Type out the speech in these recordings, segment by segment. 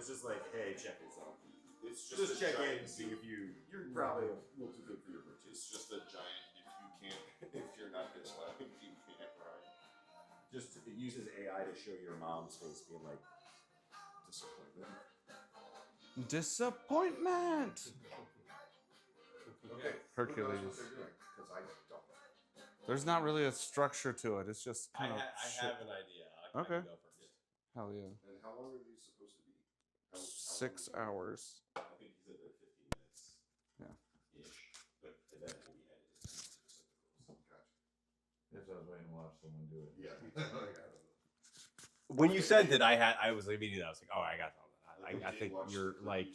just like, hey, check yourself. It's just check giant, in and see if you're probably a little too good for your britches. It's just a giant. If you're not this loud, you can't ride. Just it uses AI to show your mom's face being like disappointment. Disappointment. Okay. Hercules. Who knows what they're doing? Because I don't. There's not really a structure to it. It's just kind of. I have an idea. I Okay. can go first. Hell yeah. And how long are these supposed to be? How 6 long? hours. I think he said they're 15 minutes. Yeah. Ish. But then it will be edited. Gotcha. That's what I was waiting to watch someone do it. Yeah. When you sent it, I was immediately. I was like, oh, I got something. I think you're like.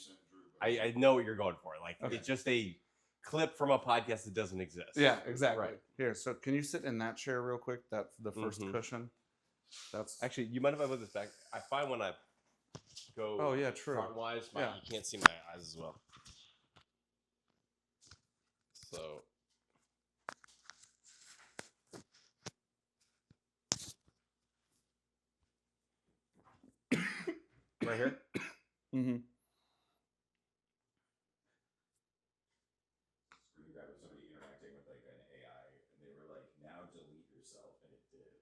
I know what you're going for. Like Okay. it's just a clip from a podcast that doesn't exist. Yeah, exactly. Right. Here, so can you sit in that chair real quick? That the 1st Mhm. cushion. That's Actually, you mind if I put this back? I find when I go. Oh, yeah, true. Front wise, Yeah. you can't see my eyes as well. So. Right here. mm-hmm. Screen grab of somebody interacting with like an AI, and they were like, "Now delete yourself," and it did.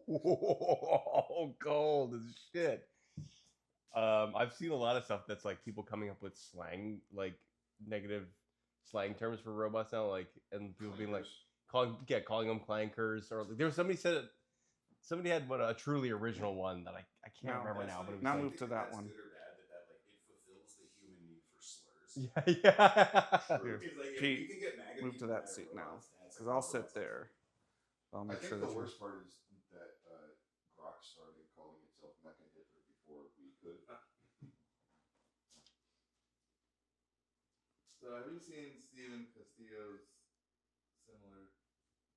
Oh, gold as shit. I've seen a lot of stuff that's like people coming up with slang, like negative slang terms for robots now, like, and people being like calling them clankers, or like, there was somebody said it. Somebody had a truly original one that I can't No, remember now, but it was now like, move to that one. Good or bad that like it fulfills the human need for slurs. yeah. Here, Because, like, if Pete, you can get MAGA move to people that mad at seat now, robots, that's because like I'll robots sit are- there. I'll I make think sure the that worst part is that Grok started calling itself Mecha Hitler before we could. So have you seen Steven Castillo's similar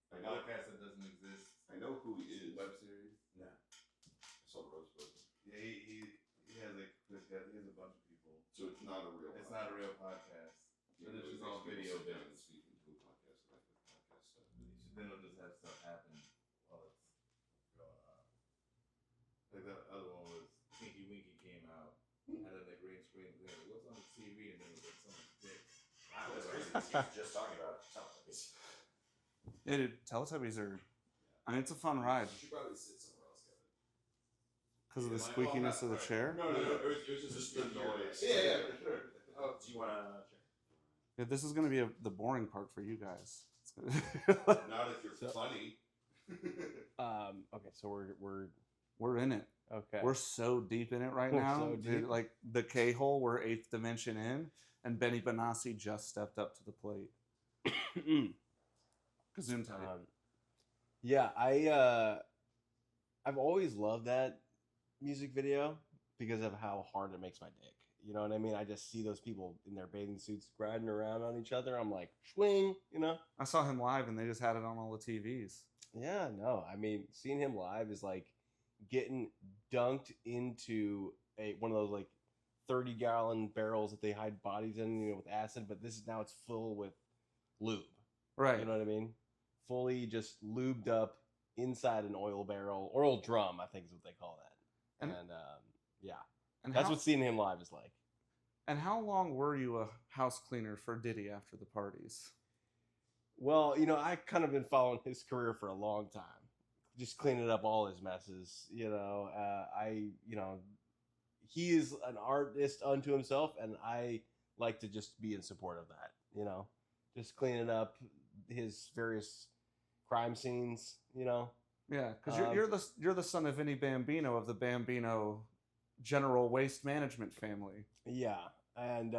I know. podcast that doesn't exist I know who he is. web series? No. I saw Rosebud. Yeah, he has like this guy. He has a bunch of people. So it's not a real. It's not a real podcast. But it's just all video bits. Speak into a podcast like the podcast stuff. Then it'll just have stuff happen while it's going on. Like the other one was Tinky Winky came out, had a like green screen thing. Like, what's on the TV? And then it was like someone's dick. Wow, that's crazy. He's just talking about Teletubbies. Yeah, dude, Teletubbies are. I mean, it's a fun ride You should probably sit somewhere else, Kevin. because of the Yeah, squeakiness of the chair. No. It was just the noise. Yeah, for sure. Oh, do you want to check? Yeah, this is going to be the boring part for you guys. It's gonna Not if you're So- funny. Okay, so we're we're in it. okay. We're so deep in it right We're now. so Dude, deep. like the K-hole, we're 8th dimension in, and Benny Benassi just stepped up to the plate. Gesundheit. Yeah, I've always loved that music video because of how hard it makes my dick. You know what I mean? I just see those people in their bathing suits riding around on each other. I'm like, swing, you know? I saw him live, and they just had it on all the TVs. Yeah, no. I mean, seeing him live is like getting dunked into one of those like 30-gallon barrels that they hide bodies in, you know, with acid. But this is now it's full with lube. Right. You know what I mean? Fully just lubed up inside an oil barrel, oil drum, I think is what they call that. And- And yeah, And that's how, what seeing him live is like. And how long were you a house cleaner for Diddy after the parties? Well, you know, I kind of been following his career for a long time, just cleaning up all his messes. You know, he is an artist unto himself, and I like to just be in support of that. You know, just cleaning up his various crime scenes. You know, Yeah, because you're the son of Vinny Bambino of the Bambino General Waste Management family. yeah, and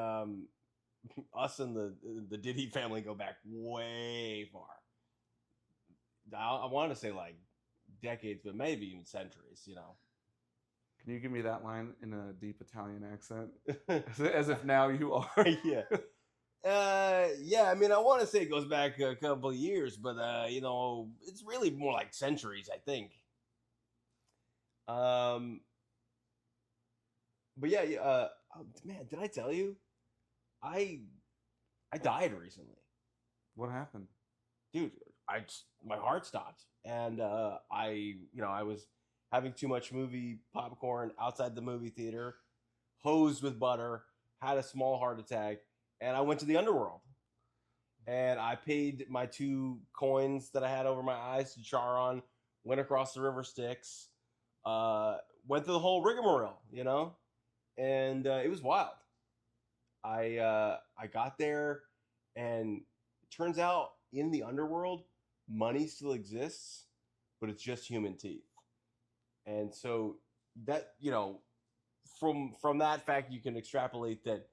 us and the Diddy family go back way far. I want to say like decades, but maybe even centuries. You know. Can you give me that line in a deep Italian accent? As if now you are. Yeah. Yeah, I mean, I want to say it goes back a couple of years, but, you know, it's really more like centuries, I think. But yeah, oh, man, did I tell you? I died recently. What happened? Dude, my heart stopped. And I was having too much movie popcorn outside the movie theater, hosed with butter, had a small heart attack, and I went to the underworld. And I paid my 2 coins that I had over my eyes to Charon, went across the river Styx, went through the whole rigmarole, you know? And it was wild. I got there, and it turns out in the underworld, money still exists, but it's just human teeth. And so that, you know, from that fact, you can extrapolate that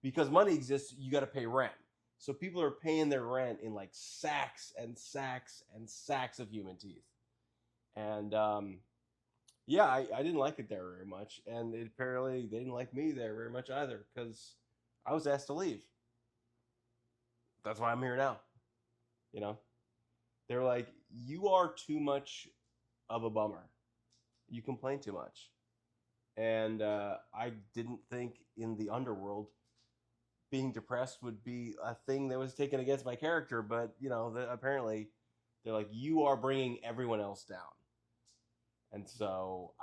because money exists, you got to pay rent. So people are paying their rent in like sacks and sacks and sacks of human teeth. And yeah, I didn't like it there very much. And apparently they didn't like me there very much either because I was asked to leave. That's why I'm here now. You know, they're like, you are too much of a bummer. You complain too much. And I didn't think in the underworld being depressed would be a thing that was taken against my character. But, you know, apparently they're like, you are bringing everyone else down. And so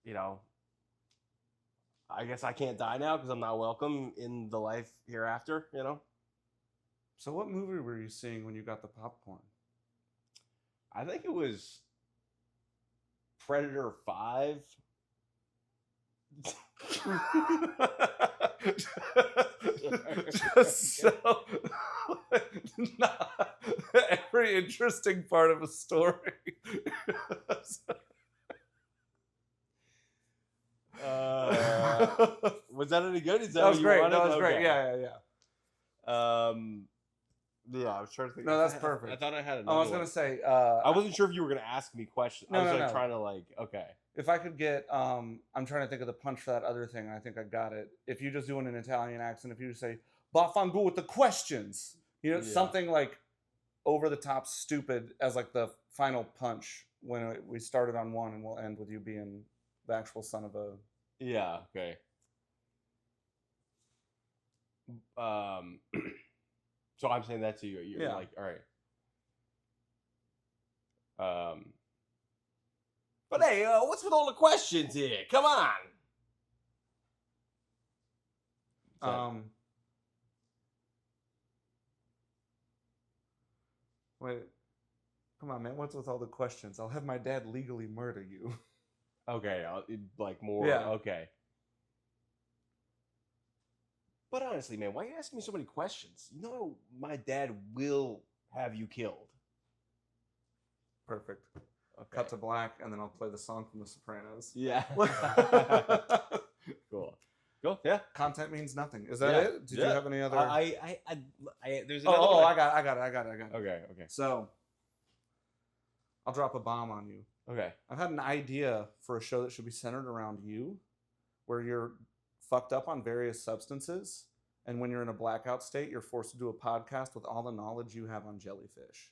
you know, I guess I can't die now because I'm not welcome in the life hereafter, you know? So what movie were you seeing when you got the popcorn? I think it was Predator 5. Just so not every interesting part of a story. Was that any good? Is that That was what you great. wanted? That was great. Okay. Yeah. Yeah, I was trying to think. No, that's perfect. I thought I had another I was one. gonna say. I wasn't sure if you were gonna ask me questions. No, I was no, like no. trying to like. Okay. If I could get, I'm trying to think of the punch for that other thing, and I think I got it. If you just do an Italian accent, if you just say "Bafangu" with the questions, you know, Yeah. something like over the top, stupid as like the final punch when we started on one, and we'll end with you being the actual son of a. Yeah. Okay. So I'm saying that to you. You're Yeah. like, all right. But hey, what's with all the questions here? Come on. So- Wait, come on, man. What's with all the questions? I'll have my dad legally murder you. Okay, like more. Yeah. Okay. But honestly, man, why are you asking me so many questions? You know, my dad will have you killed. Perfect. Okay. Cut to black, and then I'll play the song from The Sopranos. Yeah. Cool. Cool. Yeah. Content means nothing. Is that Yeah. it? Did you Yeah. have any other? I there's another Oh, one. I got it. Okay. Okay. So, I'll drop a bomb on you. Okay. I've had an idea for a show that should be centered around you, where you're fucked up on various substances, and when you're in a blackout state, you're forced to do a podcast with all the knowledge you have on jellyfish.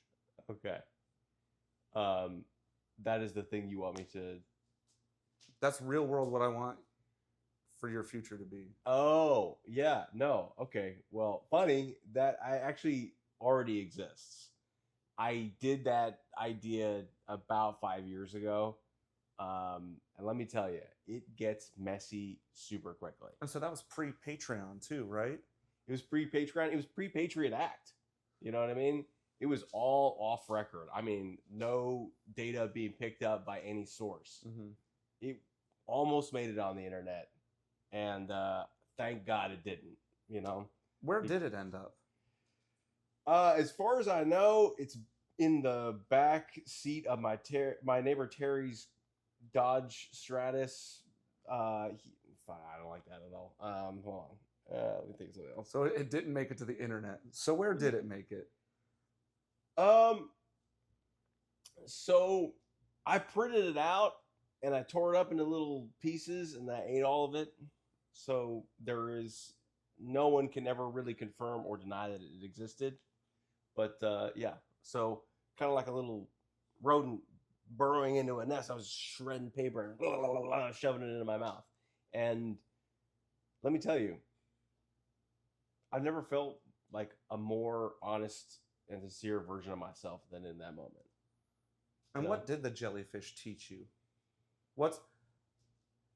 Okay. That is the thing you want me to. That's real world what I want for your future to be. Oh, yeah. No. Okay. Well, funny that I actually already exists. I did that idea about 5 years ago. And let me tell you, it gets messy super quickly. And so that was pre-Patreon too, right? It was pre-Patreon. It was pre-Patriot Act. You know what I mean? It was all off record. I mean, no data being picked up by any source. Mm-hmm. It almost made it on the internet. And thank God it didn't, you know? Where did it end up? As far as I know, it's in the back seat of my neighbor Terry's Dodge Stratus. I don't like that at all. Hold on. Let me think of something else. So it didn't make it to the internet. So where did it make it? So I printed it out and I tore it up into little pieces and I ate all of it. So no one can ever really confirm or deny that it existed. But yeah, so kind of like a little rodent burrowing into a nest. I was shredding paper and shoving it into my mouth. And let me tell you, I've never felt like a more honest and sincere version of myself than in that moment. And No. what did the jellyfish teach you? What's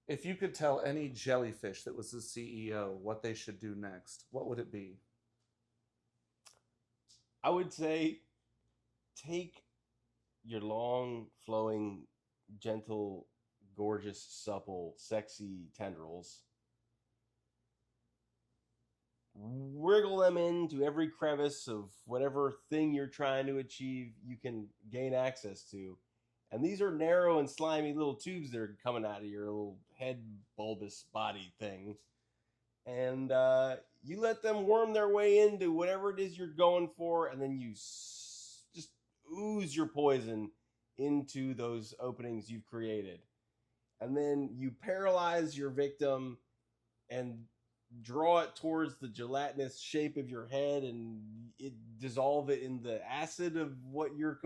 if you could tell any jellyfish that was the CEO what they should do next, what would it be? I would say take your long, flowing, gentle, gorgeous, supple, sexy tendrils, wriggle them into every crevice of whatever thing you're trying to achieve you can gain access to. And these are narrow and slimy little tubes that are coming out of your little head bulbous body thing. And you let them worm their way into whatever it is you're going for, and then you just ooze your poison into those openings you've created. And then you paralyze your victim and draw it towards the gelatinous shape of your head and dissolve it in the acid of what you're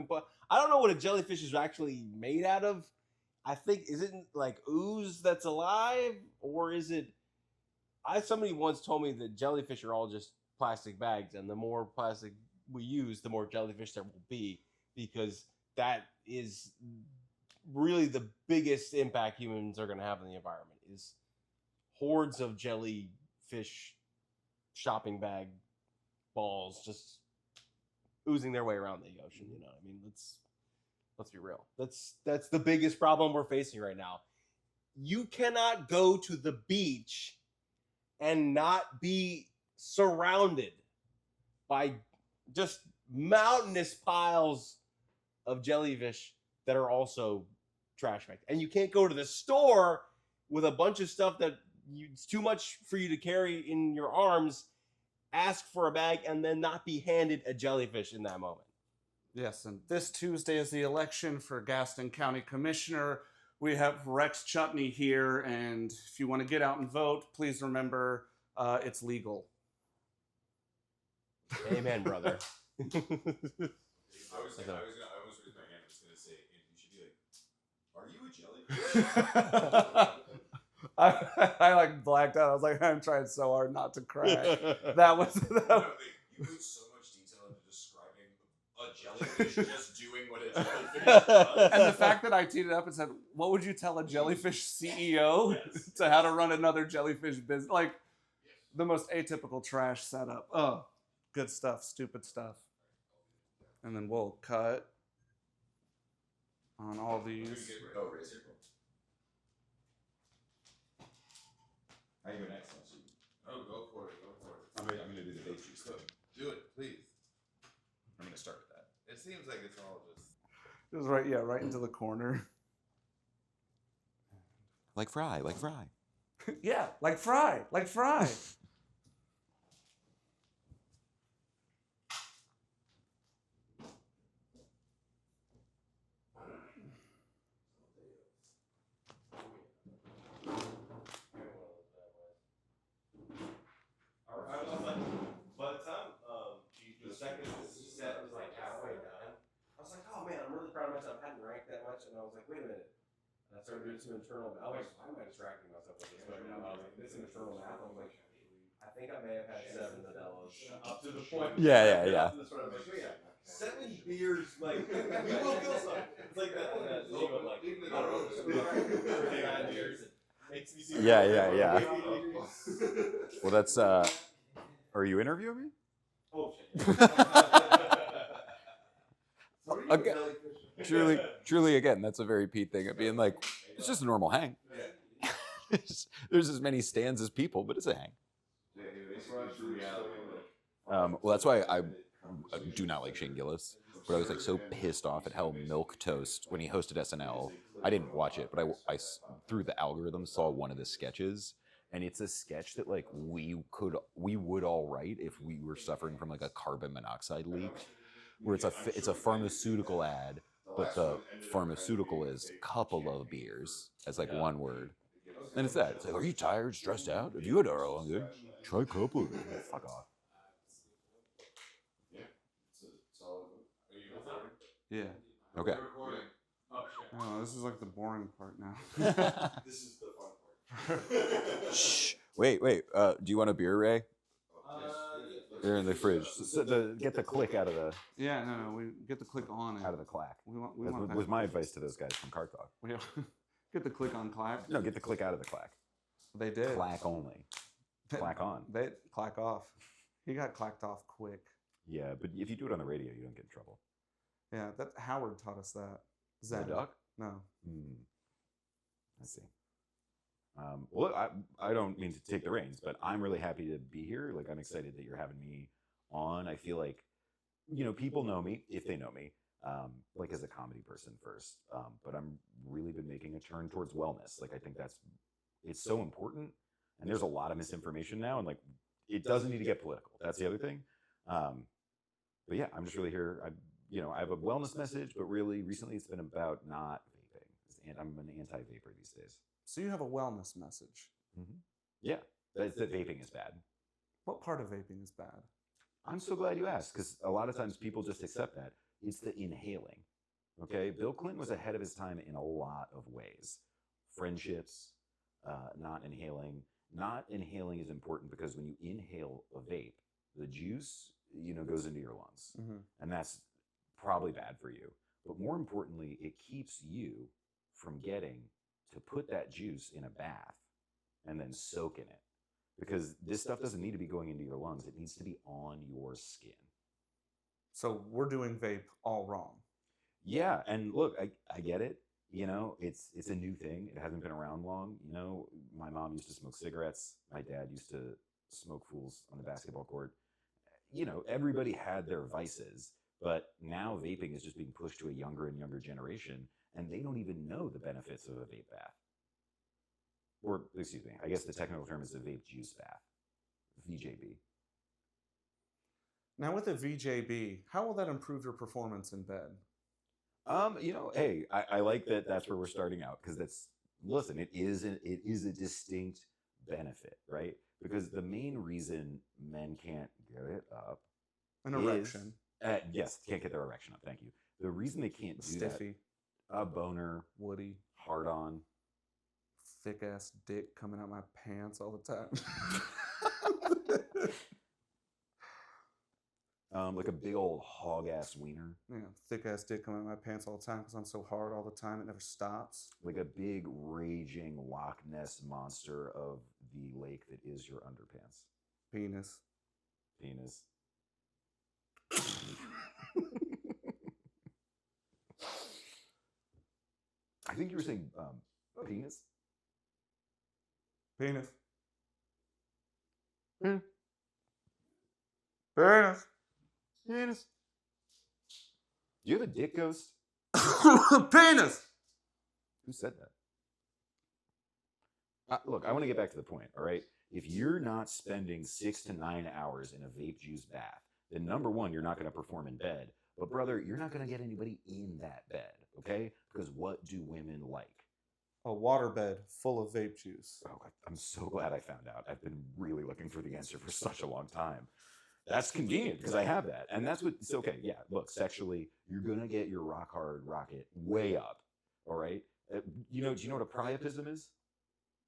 I don't know what a jellyfish is actually made out of. I think, is it like ooze that's alive, or is it... Somebody once told me that jellyfish are all just plastic bags, and the more plastic we use, the more jellyfish there will be, because that is really the biggest impact humans are going to have on the environment, is hordes of jellyfish shopping bag balls just oozing their way around the ocean. You know what I mean? Let's be real. That's the biggest problem we're facing right now. You cannot go to the beach and not be surrounded by just mountainous piles of jellyfish that are also trash bags. And you can't go to the store with a bunch of stuff that it's too much for you to carry in your arms, ask for a bag, and then not be handed a jellyfish in that moment. Yes, and this Tuesday is the election for Gaston County Commissioner. We have Rex Chutney here, and if you want to get out and vote, please remember it's legal. Amen, brother. I was raising my hand. I was gonna say, you should be like, "Are you a jellyfish?" I like blacked out. I was like, I'm trying so hard not to cry. That was. No, you put so much detail into describing a jellyfish just doing what a jellyfish does. And the fact that I teed it up and said, "What would you tell a jellyfish CEO to how to run another jellyfish business?" Like the most atypical trash setup. Oh, good stuff, stupid stuff. And then we'll cut on all these. Oh, razor. How you go next? Oh, go for it. Go for it. I'm gonna do the date juice thing. Do it, please. I'm gonna start with that. It seems like it's all just. It was right into the corner. Like Fry. Yeah, like Fry. By the time the second set was like halfway done, I was like, oh man, I'm really proud of myself. I hadn't ranked that much, and I was like, wait a minute. And I started doing some internal. I was like, why am I distracting myself with this right now? I was like, this internal math. I was like, I think I may have had 7 Modelo's up to the point. Yeah. Up to this point, I was like, wait, 7 beers, like we will feel something. It's like that thing of like, I don't know, 9 beers. Makes me see. Yeah. Well, that's. Are you interviewing me? Oh shit. Again, truly, again, that's a very Pete thing of being like, it's just a normal hang. There's as many stands as people, but it's a hang. Well, that's why I do not like Shane Gillis. But I was like so pissed off at how Milk Toast, when he hosted SNL, I didn't watch it, but I through the algorithm saw one of the sketches, and it's a sketch that like we would all write if we were suffering from like a carbon monoxide leak, where it's a pharmaceutical ad, but the pharmaceutical is couple of beers as like one word, and it's that. It's like, are you tired, stressed out? Have you had a long day? Try a couple of beers. Fuck off. Yeah. Okay. Oh, this is like the boring part now. This is the fun part. Shh. Wait. Do you want a beer, Ray? They're in the fridge. Get the click out of the Yeah, no, we get the click on it. out of the clack. We want That that. was my advice to those guys from Car Talk. We get Get the click on clack. No, get the click out of the clack. They did. Clack only. Clack on. They clack off. He got clacked off quick. Yeah, but if you do it on the radio, you don't get in trouble. Yeah, that Howard taught us that. The Zen. duck? No. I see. Well, I don't mean to take the reins, but I'm really happy to be here. Like, I'm excited that you're having me on. I feel like, people know me, if they know me, like as a comedy person first. But I'm really been making a turn towards wellness. Like, I think it's so important. And there's a lot of misinformation now. And like, it doesn't need to get political. That's the other thing. But yeah, I'm just really here. I have a wellness message, but really recently it's been about not vaping. And I'm an anti-vapor these days. So you have a wellness message. Yeah, that vaping is bad. What part of vaping is bad? I'm so glad you asked, because a lot of times people just accept that. It's the inhaling. Okay, Bill Clinton was ahead of his time in a lot of ways. Friendships, not inhaling. Not inhaling is important because when you inhale a vape, the juice, goes into your lungs. And that's probably bad for you. But more importantly, it keeps you from getting to put that juice in a bath and then soak in it. Because this stuff doesn't need to be going into your lungs. It needs to be on your skin. So we're doing vape all wrong. Yeah, and look, I get it. It's a new thing. It hasn't been around long. My mom used to smoke cigarettes. My dad used to smoke fools on the basketball court. Everybody had their vices, but now vaping is just being pushed to a younger and younger generation, and they don't even know the benefits of a vape bath. Or, excuse me, I guess the technical term is a vape juice bath, VJB. Now with a VJB, how will that improve your performance in bed? Hey, I like that. That's where we're starting out, because listen, it is a distinct benefit, right? Because the main reason men can't get it up, An erection. Yes, can't get their erection up. Thank you. The reason they can't do Stiffy. that, a boner, Woody. hard on, Thick ass dick coming out my pants all the time. like a big old hog ass wiener, Yeah, thick ass dick coming out my pants all the time because I'm so hard all the time. It never stops. like a big raging Loch Ness monster of the lake that is your underpants. Penis. Penis. I think you were saying penis. Penis. Mm. Penis. Penis. Do you have a dick ghost? Penis. Who said that? Look, I want to get back to the point, all right? If you're not spending 6 to 9 hours in a vape juice bath, then number one, you're not going to perform in bed. But brother, you're not going to get anybody in that bed, okay? Because what do women like? A waterbed full of vape juice. Oh, I'm so glad I found out. I've been really looking for the answer for such a long time. That's convenient because I have that. And that's what, it's okay. Yeah, look, sexually, you're going to get your rock hard rocket way up, all right? Do you know what a priapism is?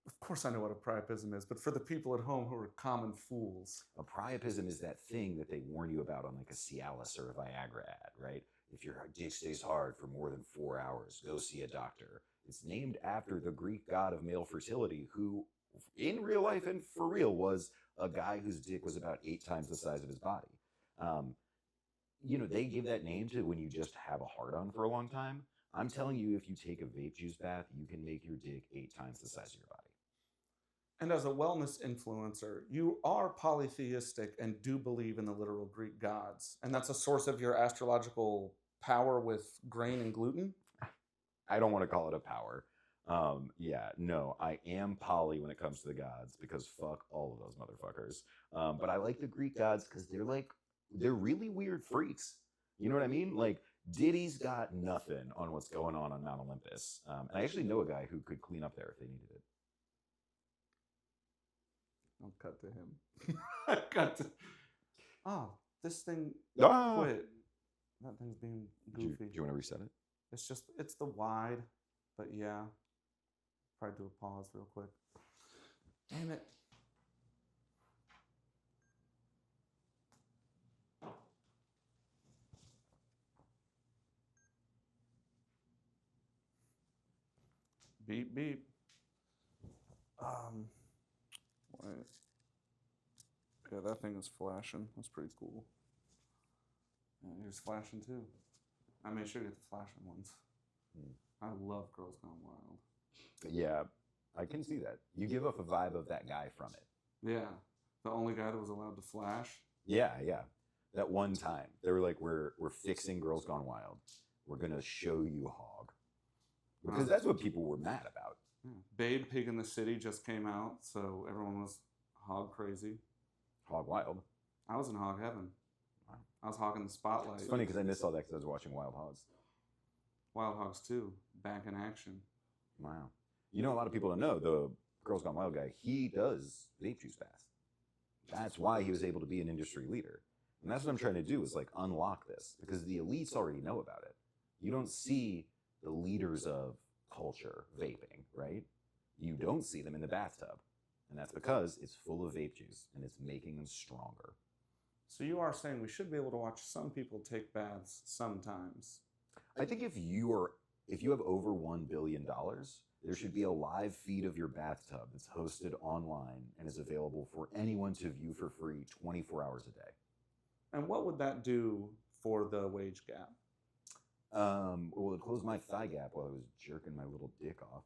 Of course I know what a priapism is, but for the people at home who are common fools. A priapism is that thing that they warn you about on like a Cialis or a Viagra ad, right? If your dick stays hard for more than 4 hours, go see a doctor. It's named after the Greek god of male fertility, who in real life and for real was a guy whose dick was about 8 times the size of his body. They give that name to when you just have a hard-on for a long time. I'm telling you, if you take a vape juice bath, you can make your dick 8 times the size of your body. And as a wellness influencer, you are polytheistic and do believe in the literal Greek gods. And that's a source of your astrological power with grain and gluten? I don't want to call it a power. I am poly when it comes to the gods because fuck all of those motherfuckers. But I like the Greek gods because they're really weird freaks. You know what I mean? Like, Diddy's got nothing on what's going on Mount Olympus. And I actually know a guy who could clean up there if they needed it. I'll cut to him. Cut to... Oh, this thing Ah! quit. That thing's being Do goofy. you want to reset it? It's the wide, but yeah. Probably do a pause real quick. Damn it. Beep beep. Wait. Yeah, that thing is flashing. That's pretty cool. Yeah, here's flashing too. I made sure to get the flashing ones. I love Girls Gone Wild. Yeah, I can see that. You give off a vibe of that guy from it. Yeah, the only guy that was allowed to flash. Yeah, yeah. That one time they were like, "We're fixing Girls Gone Wild. We're gonna show you Hog," because that's what people were mad about. Yeah. Babe Pig in the City just came out, so everyone was hog crazy. Hog Wild. I was in hog heaven. Wow. I was hogging the spotlight. It's funny because I missed all that because I was watching Wild Hogs. Wild Hogs 2, back in action. Wow. You know, a lot of people don't know the Girls Gone Wild guy. He does vape juice baths. That's why he was able to be an industry leader. And that's what I'm trying to do is like unlock this because the elites already know about it. You don't see the leaders of culture vaping, right? You don't see them in the bathtub. And that's because it's full of vape juice and it's making them stronger. So you are saying we should be able to watch some people take baths sometimes. I think if you have over $1 billion, there should be a live feed of your bathtub that's hosted online and is available for anyone to view for free 24 hours a day. And what would that do for the wage gap? Well, it closed my thigh gap while I was jerking my little dick off.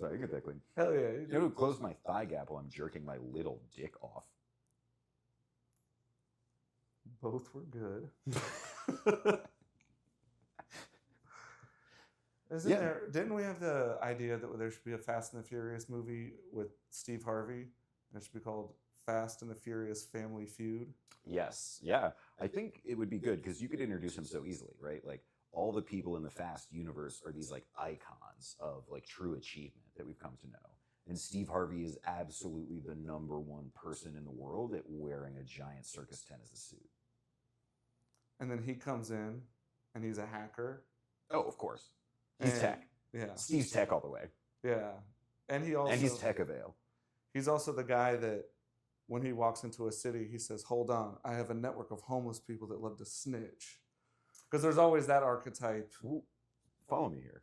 Sorry, I get that clean. Hell yeah. It would close my thigh gap while I'm jerking my little dick off. Both were good. Didn't we have the idea that there should be a Fast and the Furious movie with Steve Harvey? And it should be called Fast and the Furious Family Feud. Yes, yeah. I think it would be good because you could introduce him so easily, right? Like all the people in the Fast universe are these like icons of like true achievement that we've come to know. And Steve Harvey is absolutely the #1 person in the world at wearing a giant circus tent as a suit. And then he comes in and he's a hacker. Oh, of course. He's And- tech. Yeah. Steve's tech all the way. Yeah. And He's tech avail. He's also the guy that when he walks into a city, he says, "Hold on, I have a network of homeless people that love to snitch." Because there's always that archetype. Well, follow me here.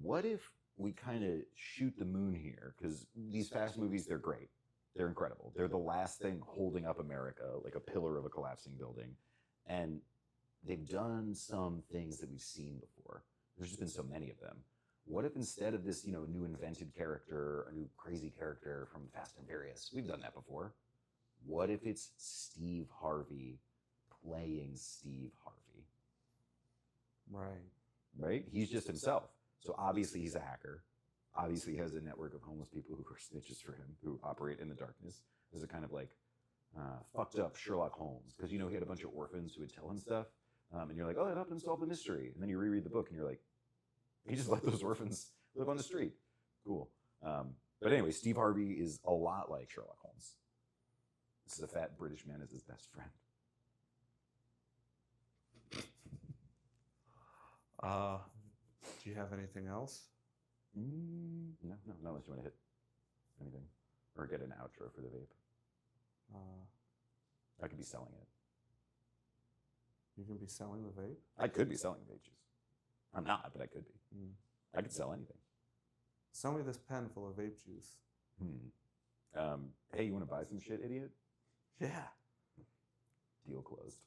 What if we kind of shoot the moon here? Because these Fast movies, they're great. They're incredible. They're the last thing holding up America, like a pillar of a collapsing building. And they've done some things that we've seen before. There's just been so many of them. What if instead of this, new invented character, a new crazy character from Fast and Furious, we've done that before. What if it's Steve Harvey playing Steve Harvey? Right. Right? He's just himself. So obviously he's a hacker. Obviously he has a network of homeless people who are snitches for him, who operate in the darkness. There's a kind of like fucked up Sherlock Holmes. Because, he had a bunch of orphans who would tell him stuff. And you're like, oh, that helped him solve the mystery. And then you reread the book and you're like, he just let those orphans live on the street. Cool. But anyway, Steve Harvey is a lot like Sherlock Holmes. This is a fat British man as his best friend. Do you have anything else? No, not unless you want to hit anything. Or get an outro for the vape. I could be selling it. You can be selling the vape? I could be selling vape juice. I'm not, but I could be. I could sell anything. Sell me this pen full of vape juice. Hey, you want to buy some shit, idiot? Yeah. Deal closed.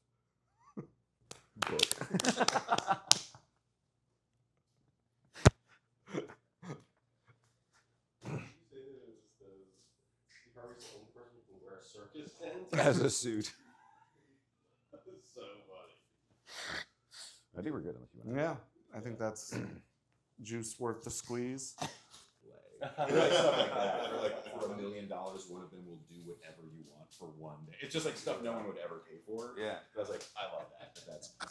Book. Steve Harvey's the only person who can wear a circus tent? As a suit. That's so funny. I think we're good unless you want to. Yeah. I think that's juice worth the squeeze. Or like stuff like that. Or like for $1 million, one of them will do whatever you want for one day. It's just like stuff no one would ever pay for. Yeah. I was like, I love that.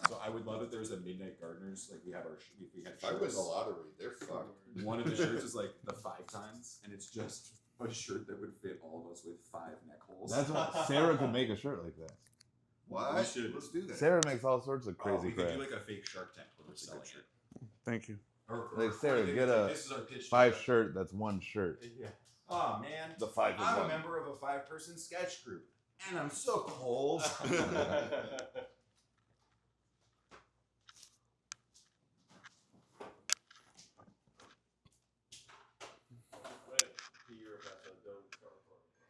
So I would love it. There's a Midnight Gardeners. Like we have our we had If I win shirts. the lottery, they're fucked. One of the shirts is like the 5 times, and it's just a shirt that would fit all of us with 5 neck holes. That's what Sarah could make a shirt like that. What? We should. Let's do that. Sarah makes all sorts of Oh, crazy we could crap. do like a fake Shark Tank where we're That's a selling good shirt. it. Thank you. Like, Sarah, they get could say, a this is our pitch to 5 you. shirt that's one shirt. Yeah. Oh man, The 5 is I'm a one. member of a 5-person sketch group, and I'm so cold.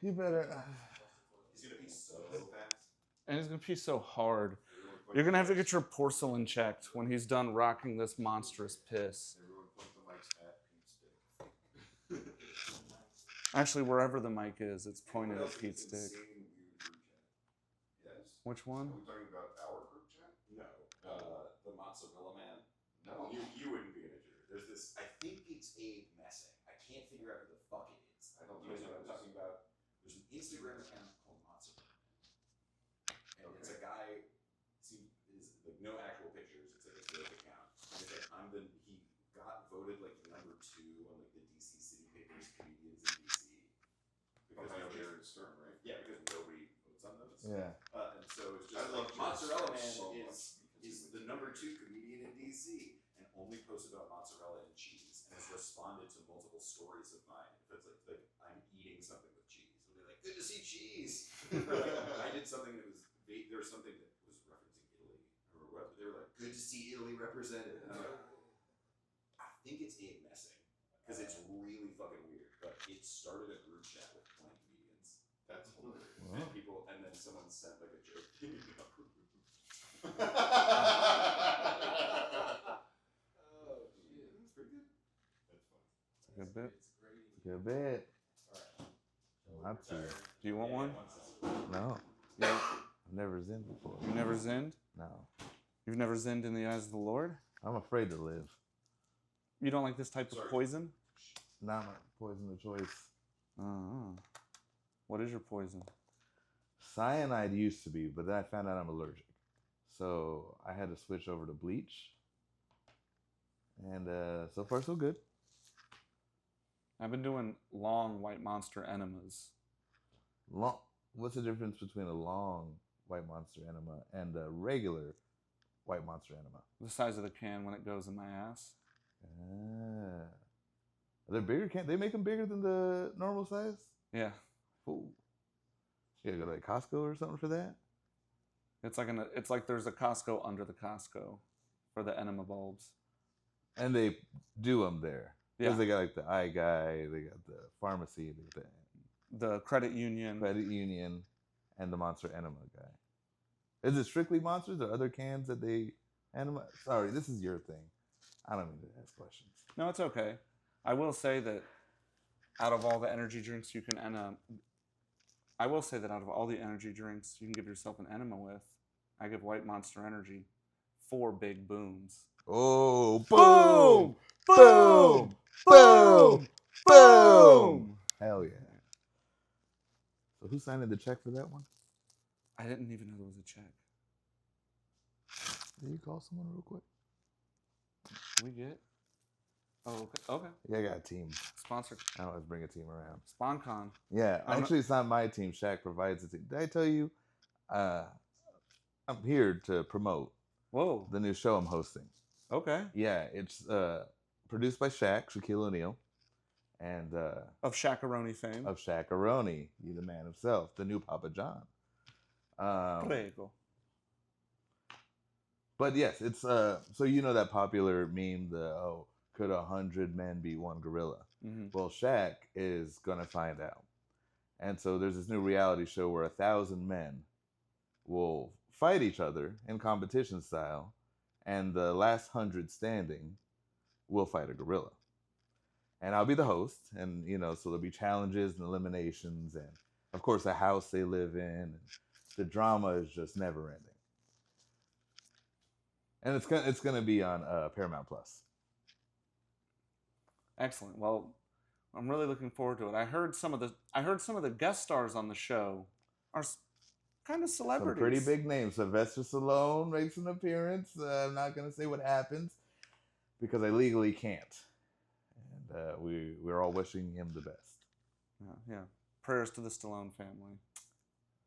You better. He's gonna be so fast. And he's gonna pee so hard. You're gonna have to get your porcelain checked when he's done rocking this monstrous piss. Everyone point the mics at Pete Stick. Actually, wherever the mic is, it's pointed at Pete's dick. Insane weird group chat. Yes. Which Are one? we talking about our group chat? No, the mozzarella man. No. You wouldn't be in it. There's this. I think it's Abe Messing. I can't figure out who the fuck it is. I don't You guys know know what I'm talking about? There's an Instagram account called Mozzarella Man, and it's a guy. Is like no actual pictures. It's like a fake account. And it's like he got voted like number 2 on like the DC City Papers comedians in DC because Behind nobody. Jared Stern, right? Yeah, because nobody votes on those. Yeah. And so it's I just love like Jared Mozzarella Stern Man so much is because the number 2 comedian in DC and only posts about mozzarella and cheese and has responded to multiple stories of mine. It's like I'm eating something with cheese. And they're like, good to see cheese. I did something that was there was something that was referencing Italy or what they were like, good to see Italy represented. And I'm like, I think it's Abe Messing because it's really fucking weird. But it started a group chat with 20 comedians. That's hilarious. And people, and then someone sent like a joke. Oh shit, that's pretty good. That's fun. Good bit. Good bit. Alright. Not too. Do you want one? No. Yeah. I've never zinned before. You've never zinned? No. You've never zinned in the eyes of the Lord? I'm afraid to live. You don't like this type Sorry. of poison? Not my poison of choice. What is your poison? Cyanide used to be, but then I found out I'm allergic. So I had to switch over to bleach. And so far, so good. I've been doing long white monster enemas. Long. What's the difference between a long white monster enema and a regular white monster enema? The size of the can when it goes in my ass. Ah. Are they bigger? Can't they make them bigger than the normal size? Yeah. Ooh. You gotta go to like Costco or something for that? It's like there's a Costco under the Costco for the enema bulbs. And they do them there. Because Yeah. they got like the eye guy, they got the pharmacy, they got The credit union. the credit union, and the monster enema guy. Is it strictly monsters or other cans that they enema? Sorry, this is your thing. I don't need to ask questions. No, it's okay. I will say that out of all the energy drinks you can I will say that out of all the energy drinks you can give yourself an enema with, I give White Monster Energy 4 big booms. Oh, Boom! Boom! Boom! Boom! Hell yeah. So who's signing the check for that one? I didn't even know there was a check. Can you call someone real quick? We get? Oh, okay. Okay. Yeah, I got a team. Sponsor. I always bring a team around. SpawnCon. Yeah, I'm actually, it's not my team. Shaq provides the team. Did I tell you? I'm here to promote Whoa. the new show I'm hosting. Okay. Yeah, it's produced by Shaq, Shaquille O'Neal, and Of Shakaroni fame. of Shaq-a-Roni, you the man himself, the new Papa John. Prego. But yes, it's so you know that popular meme, could 100 men be one gorilla? Mm-hmm. Well, Shaq is gonna find out, and so there's this new reality show where 1,000 men will fight each other in competition style, and the last 100 standing will fight a gorilla. And I'll be the host, and so there'll be challenges and eliminations, and of course the house they live in. And the drama is just never ending. And it's gonna be on Paramount Plus. Excellent. Well, I'm really looking forward to it. I heard some of the guest stars on the show are kind of celebrities. Some pretty big names. Sylvester Stallone makes an appearance. I'm not gonna say what happens because I legally can't. And we're all wishing him the best. Yeah. Prayers to the Stallone family.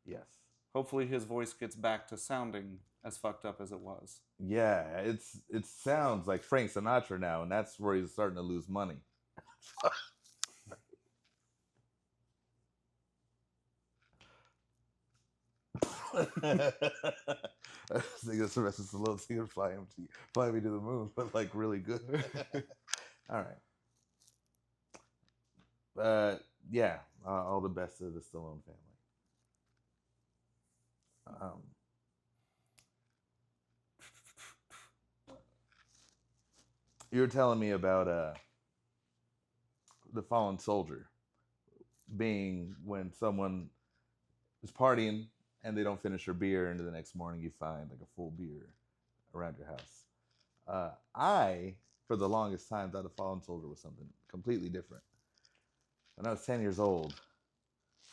Yes. Hopefully his voice gets back to sounding as fucked up as it was. Yeah, it sounds like Frank Sinatra now, and that's where he's starting to lose money. I think that's Sylvester Stallone singing "Fly Me to the Moon," but like really good. All right. yeah, all the best to the Stallone family. You were telling me about the fallen soldier being when someone is partying and they don't finish their beer, and the next morning you find like a full beer around your house. I, for the longest time, thought a fallen soldier was something completely different. When I was 10 years old,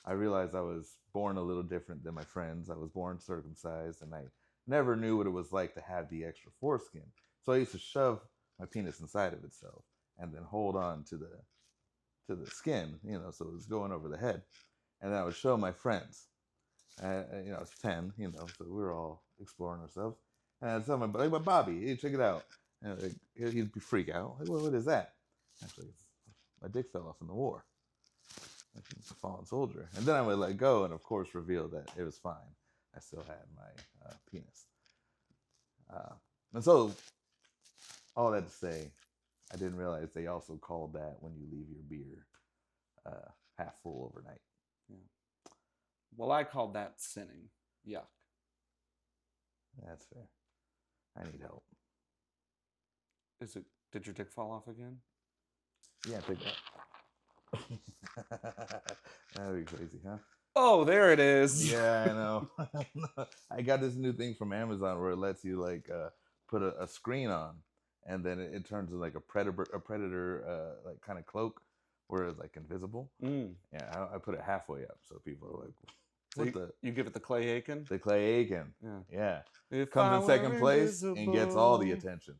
I realized I was born a little different than my friends. I was born circumcised, and I never knew what it was like to have the extra foreskin. So I used to shove my penis inside of itself and then hold on to the skin, so it was going over the head. And then I would show my friends. I was 10, so we were all exploring ourselves. And I'd tell my buddy, like, Bobby, hey, check it out. And he'd freak out. Like, what is that? Actually, my dick fell off in the war. It's a fallen soldier. And then I would let go and, of course, reveal that it was fine. I still had my penis. And so, all that to say, I didn't realize they also called that when you leave your beer half full overnight. Yeah. Well, I called that sinning. Yuck. That's fair. I need help. Did your dick fall off again? Yeah, take that. That'd be crazy, huh? Oh, there it is. Yeah, I know. I got this new thing from Amazon where it lets you like put a screen on, and then it turns into like a predator like kind of cloak where it's like invisible. Mm. Yeah, I put it halfway up so people are like, So what you give it the Clay Aiken? the Clay Aiken. Yeah. Yeah. If I Comes in second were place and gets all the invisible, attention.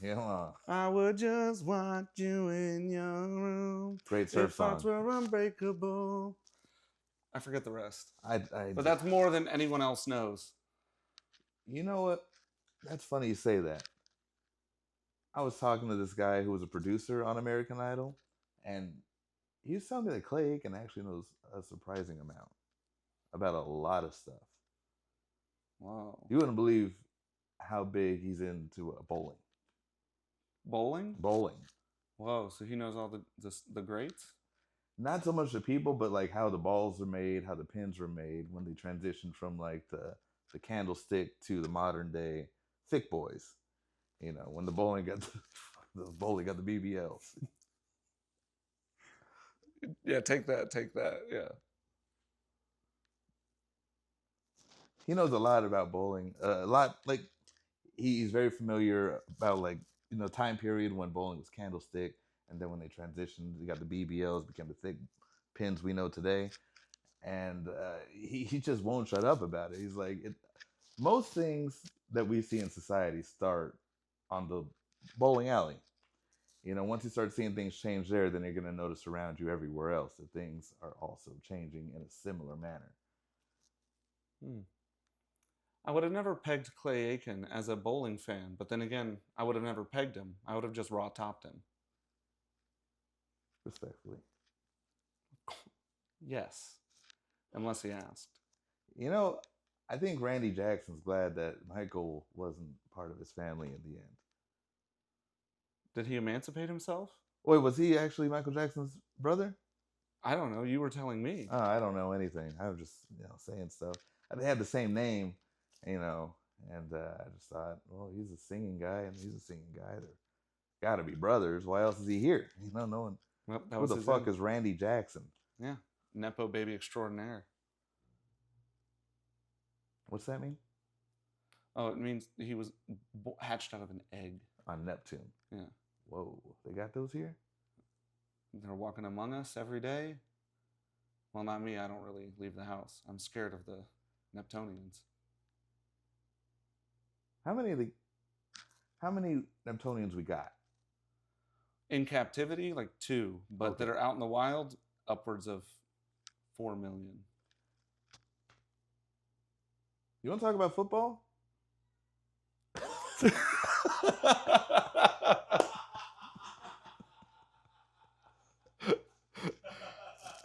Yeah. I would just watch you in your room. Great surf If hearts song. were unbreakable. I forget the rest. But But that's more than anyone else knows. you know what? That's funny you say that. I was talking to this guy who was a producer on American Idol, and he was telling me that Clay Aiken actually knows a surprising amount about a lot of stuff. Wow. You wouldn't believe how big he's into bowling. Bowling? Bowling. Whoa, so he knows all the greats? Not so much the people, but like how the balls are made, how the pins were made when they transitioned from like the candlestick to the modern day thick boys. When the bowling got the BBLs. Yeah, take that. Yeah. He knows a lot about bowling. A lot, like he's very familiar about like time period when bowling was candlestick, and then when they transitioned, they got the BBLs, became the thick pins we know today, and he just won't shut up about it. He's like, most things that we see in society start on the bowling alley. Once you start seeing things change there, then you're going to notice around you everywhere else that things are also changing in a similar manner. I would have never pegged Clay Aiken as a bowling fan, but then again, I would have never pegged him. I would have just raw topped him. Respectfully. Yes. Unless he asked. I think Randy Jackson's glad that Michael wasn't part of his family in the end. Did he emancipate himself? Wait, was he actually Michael Jackson's brother? I don't know. You were telling me. I don't know anything. I was just, saying stuff. They had the same name, and I just thought, well, he's a singing guy, and he's a singing guy. They're got to be brothers. Why else is he here? No one. Well, Who the fuck is Randy Jackson? Yeah, Nepo baby extraordinaire. What's that mean? Oh, it means he was hatched out of an egg. On Neptune. Yeah. Whoa, they got those here? They're walking among us every day. Well, not me. I don't really leave the house. I'm scared of the Neptunians. How many Neptunians we got? In captivity, like 2, but Okay. that are out in the wild, upwards of 4 million. You want to talk about football?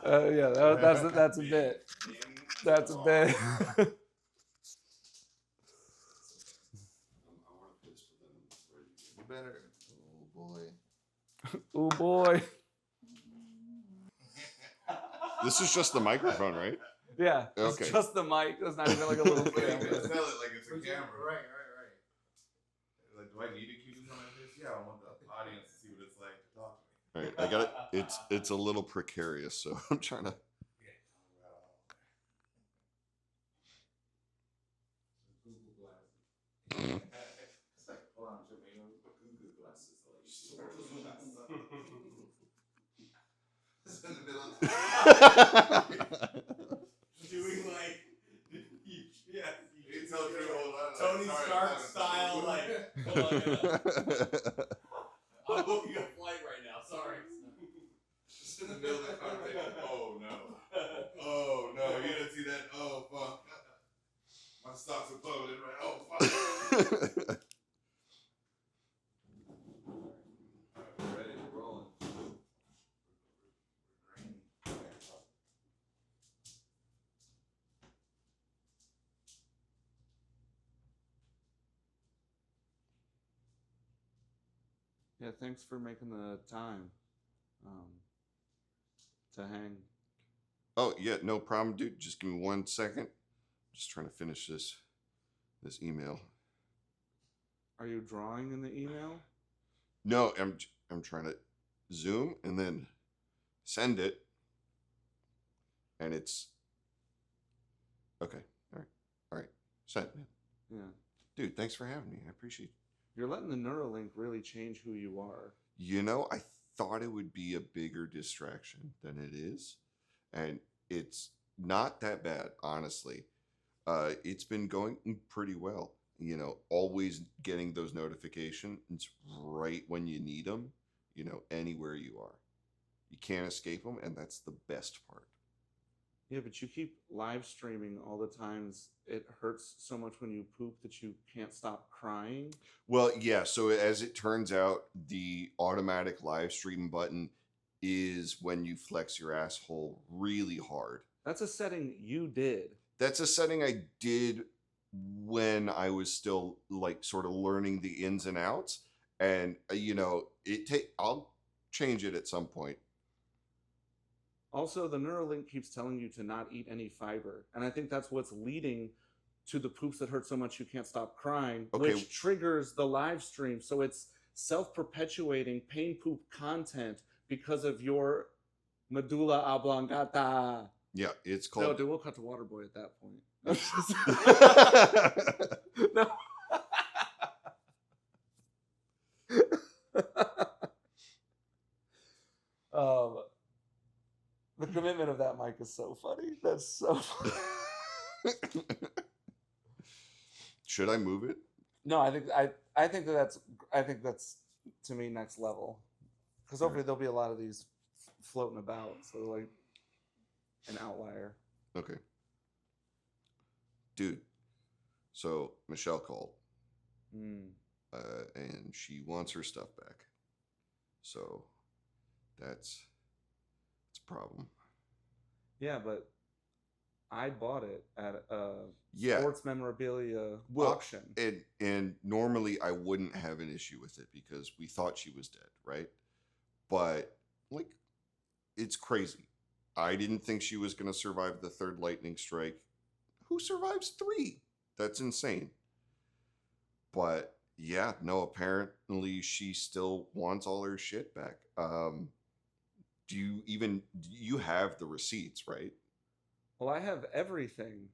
Yeah, that's a bit. That's a bit. You better. Oh boy. Oh boy. This is just the microphone, right? Yeah, it's Okay. just the mic. It's not even like a little But you camera. can sell it like it's a camera. Right. Like, do I need to keep this on my face? Yeah, I want the audience to see what it's like to talk to me. All right, I got it. It's a little precarious, so I'm trying to. Google glasses. It's like, hold on, Jermaine, what Google glasses that you see? It's in the middle of doing like, yeah, you tell Drew, hold on, Tony sorry, Stark I'm style, sorry. like, hold on, I'm booking a flight right now. Sorry. Just in the middle of the conversation. Oh no. Oh no, you didn't see that? Oh fuck. My stocks are plummeted, right? Oh fuck. Alright, we're ready, we're rolling. Yeah, thanks for making the time to hang. Oh yeah, no problem, dude. Just give me 1 second. Just trying to finish this email. Are you drawing in the email? No, I'm trying to zoom and then send it, and it's okay. All right, sent. Yeah. Dude, thanks for having me. I appreciate it. You're letting the Neuralink really change who you are. You know, I thought it would be a bigger distraction than it is, and it's not that bad, honestly. It's been going pretty well. You know, always getting those notifications right when you need them, you know, anywhere you are. You can't escape them, and that's the best part. Yeah, but you keep live streaming all the times. It hurts so much when you poop that you can't stop crying. Well, yeah, so as it turns out, the automatic live stream button is when you flex your asshole really hard. That's a setting you did. That's a setting I did when I was still like sort of learning the ins and outs, and you know, I'll change it at some point. Also, the Neuralink keeps telling you to not eat any fiber. And I think that's what's leading to the poops that hurt so much you can't stop crying, Okay. which triggers the live stream. So it's self-perpetuating pain poop content because of your medulla oblongata. Yeah, it's No, called. dude, we'll cut to Waterboy at that point. No. The commitment of that mic is so funny. That's so funny. Should I move it? No, I think that's to me next level, because hopefully there'll be a lot of these floating about, so like an outlier. Okay. Dude, so Michelle called, and she wants her stuff back. So that's a problem. Yeah, but I bought it at a Yeah. sports memorabilia Well, auction. And normally I wouldn't have an issue with it because we thought she was dead, right? But like, it's crazy. I didn't think she was going to survive the third lightning strike. Who survives 3? That's insane. But yeah, no, apparently she still wants all her shit back. Do you have the receipts, right? Well, I have everything.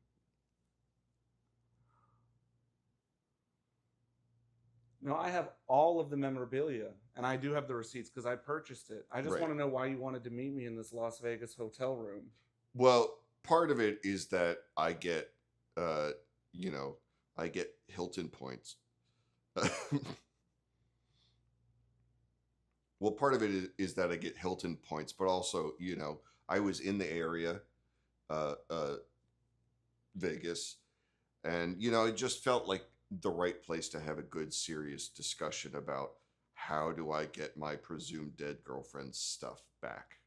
No, I have all of the memorabilia, and I do have the receipts because I purchased it. I just Right. want to know why you wanted to meet me in this Las Vegas hotel room. Well, part of it is that I get, I get Hilton points. Well, part of it is that I get Hilton points, but also, you know, I was in the area, Vegas, and, you know, it just felt like the right place to have a good, serious discussion about how do I get my presumed dead girlfriend's stuff back.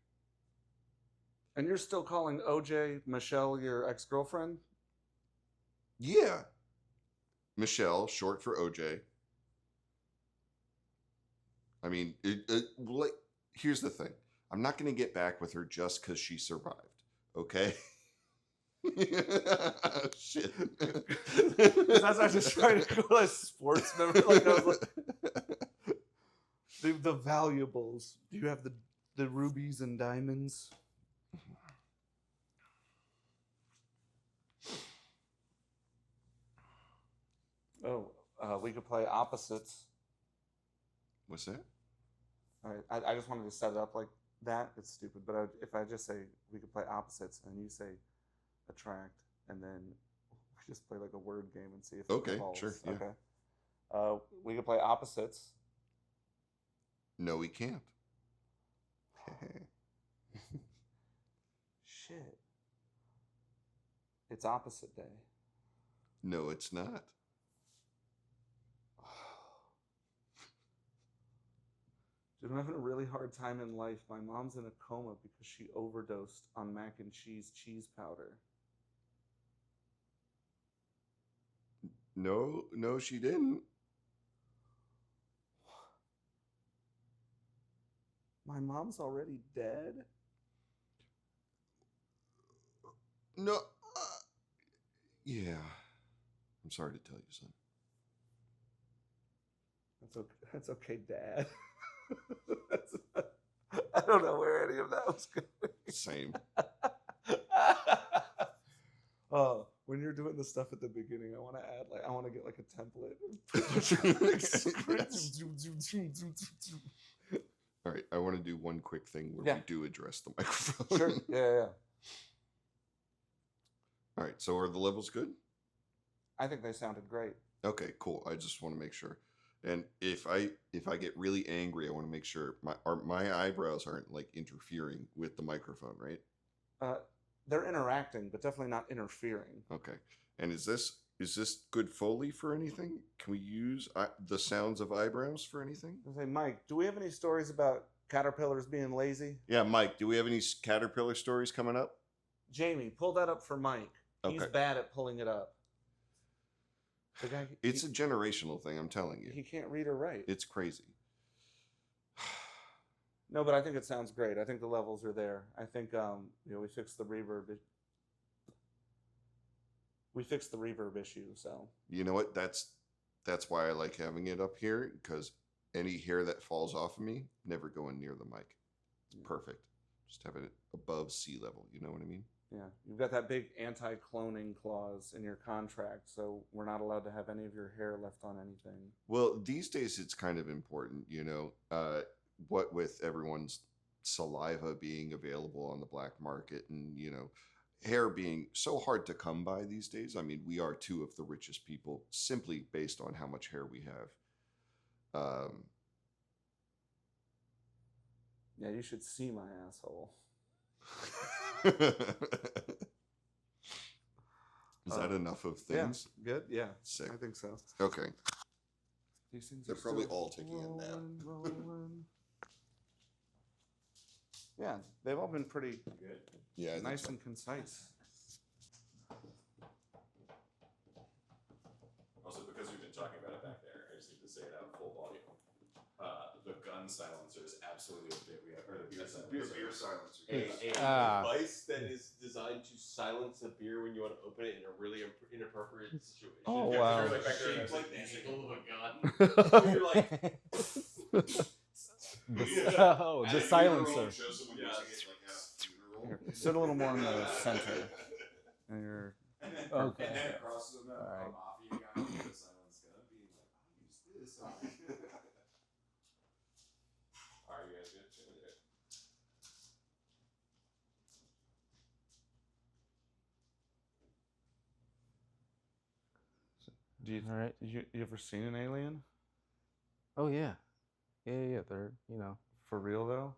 And you're still calling OJ Michelle your ex-girlfriend? Yeah. Michelle, short for OJ. I mean, here's the thing. I'm not going to get back with her just because she survived. Okay. Shit. That's why I was just trying to go like sports member. Like I was like, the valuables. Do you have the rubies and diamonds? Oh, we could play opposites. What's that? All right, I just wanted to set it up like that. It's stupid, but if I just say we could play opposites and you say attract, and then we just play like a word game and see if it Okay, evolves. sure, yeah. Okay. We could play opposites. No, we can't. Shit. It's opposite day. No, it's not. Dude, I'm having a really hard time in life. My mom's in a coma because she overdosed on mac and cheese powder. No, she didn't. My mom's already dead? No. Yeah. I'm sorry to tell you, son. That's okay, Dad. I don't know where any of that was going. Same. Oh, when you're doing the stuff at the beginning, I want to add I want to get like a template. All right, I want to do one quick thing where Yeah. we do address the microphone. Sure. Yeah. All right, so are the levels good? I think they sounded great. Okay, cool. I just want to make sure. And if I get really angry, I want to make sure my eyebrows aren't like interfering with the microphone, right? They're interacting, but definitely not interfering. Okay. And is this good Foley for anything? Can we use the sounds of eyebrows for anything? I say, Mike, do we have any stories about caterpillars being lazy? Yeah, Mike, do we have any caterpillar stories coming up? Jamie, pull that up for Mike. He's Okay. bad at pulling it up. The guy, It's a generational thing, I'm telling you. he can't read or write. It's crazy. No, but I think it sounds great. I think the levels are there. I think we fixed the reverb. We fixed the reverb issue, so You know what? That's why I like having it up here, because any hair that falls off of me never going near the mic. It's perfect. Just have it above sea level. You know what I mean? yeah, you've got that big anti-cloning clause in your contract, so we're not allowed to have any of your hair left on anything. Well, these days it's kind of important, you know. What with everyone's saliva being available on the black market, and hair being so hard to come by these days. I mean, we are two of the richest people simply based on how much hair we have. Yeah, you should see my asshole. Is that enough of things? Yeah, good. Yeah, Sick. I think so. Okay. These things They're are probably still all ticking in now. rolling. Yeah, they've all been pretty Good. Yeah. I think nice so. and concise. Also, because we've been talking about it back there, I just need to say it out full volume. The gun silencer is absolutely a bit we have, or the beer silencer. Beer silencer. A Ah. device that is designed to silence a beer when you want to open it in a really inappropriate situation. Oh, Yeah, 'cause wow. they're like Back there, shaped I like was the using- handle of a gun. You're like, Oh, At the a silencer. funeral, show someone Yes. using it like at a funeral. Here, sit a little more in the center. And you're And then, Okay. and then across from them, Alright. a mafia guy with a silenced gun being like, I'll use this. Are you guys good? Do you, All right. you ever seen an alien? Oh yeah, yeah. They're For real though?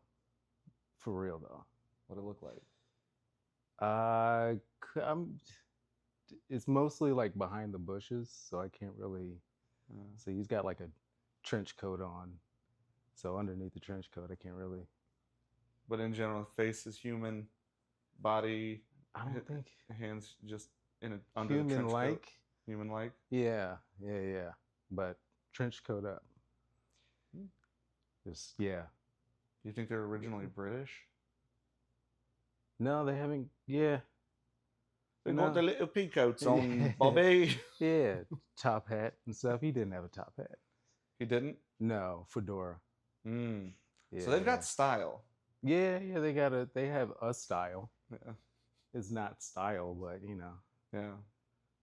for real though. What it look like? It's mostly like behind the bushes, so I can't really. Uh, So he's got like a trench coat on, so underneath the trench coat, I can't really. but in general, face is human, body, I don't think hands just in a under the trench human coat. like. Human like. Yeah. But trench coat up. Just yeah. Do you think they're originally British? No, they haven't. Yeah, They No. got the little peacoats on, Bobby. yeah, top hat and stuff. He didn't have a top hat. He didn't. No, fedora. Mm. Yeah, So they've got style. yeah. They have a style. Yeah. It's not style, but you know. Yeah.